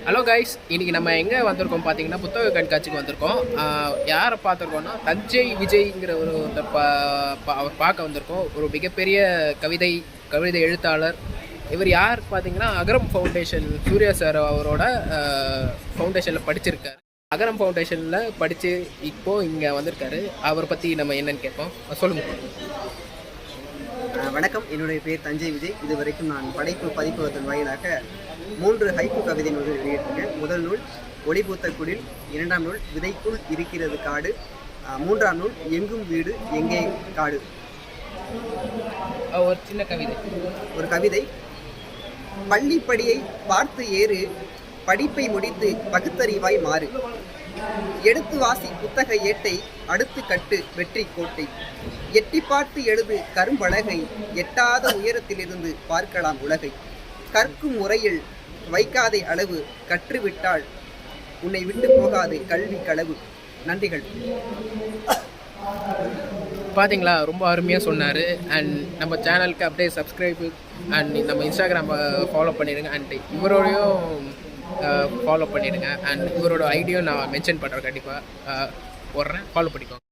Hello guys, இன்றைக்கி நம்ம எங்கே வந்திருக்கோம் பார்த்தீங்கன்னா புத்தக கண்காட்சிக்கு வந்திருக்கோம். யாரை பார்த்துருக்கோன்னா தஞ்சை விஜய்ங்கிற ஒரு அவர் பார்க்க வந்திருக்கோம். ஒரு மிகப்பெரிய கவிதை எழுத்தாளர். இவர் யார் பார்த்தீங்கன்னா அகரம் ஃபவுண்டேஷன் சூர்யா சார் அவரோட ஃபவுண்டேஷனில் படிச்சிருக்காரு. அகரம் ஃபவுண்டேஷனில் படித்து இப்போது இங்கே வந்திருக்காரு. அவரை பற்றி நம்ம என்னென்னு கேட்போம். சொல்லுங்கள். வணக்கம், என்னுடைய பேர் தஞ்சை விஜய். இதுவரைக்கும் நான் படைப்பு பதிப்பகத்தின் வாயிலாக 3 ஹைக்கூ கவிதை நூல்கள் வெளியிட்டிருக்கேன். முதல் நூல் ஒளிபூத்த குடில், 2ஆம் நூல் விதைக்குள் இருக்கிறது காடு, 3ஆம் நூல் எங்கும் வீடு எங்கே காடு. ஒரு சின்ன கவிதை. பள்ளிப்படியை பார்த்து ஏறு, படிப்பை முடித்து பகுத்தறிவாய் மாறு, எடுத்து வாசி புத்தக ஏட்டை, அடுத்து கட்டு வெற்றி கோட்டை, எட்டி பார்த்து எழுது கரும்பலகை, எட்டாத உயரத்திலிருந்து பார்க்கலாம் உலகை, கற்கும் முறையில் வைக்காதே அளவு, கற்றுவிட்டால் உன்னை விட்டு போகாது கல்வி களவு. நன்றிகள். பார்த்தீங்களா, ரொம்ப அருமையாக சொன்னார். அண்ட் நம்ம சேனலுக்கு அப்படியே சப்ஸ்கிரைபு அண்ட் நம்ம இன்ஸ்டாகிராம் ஃபாலோ பண்ணிடுங்க. அண்ட் இவரோடையும் ஃபாலோ பண்ணிடுங்க. அண்ட் இவரோட ஐடியும் நான் மென்ஷன் பண்ணுறேன், கண்டிப்பாக போடுறேன், ஃபாலோ பண்ணிக்கோங்க.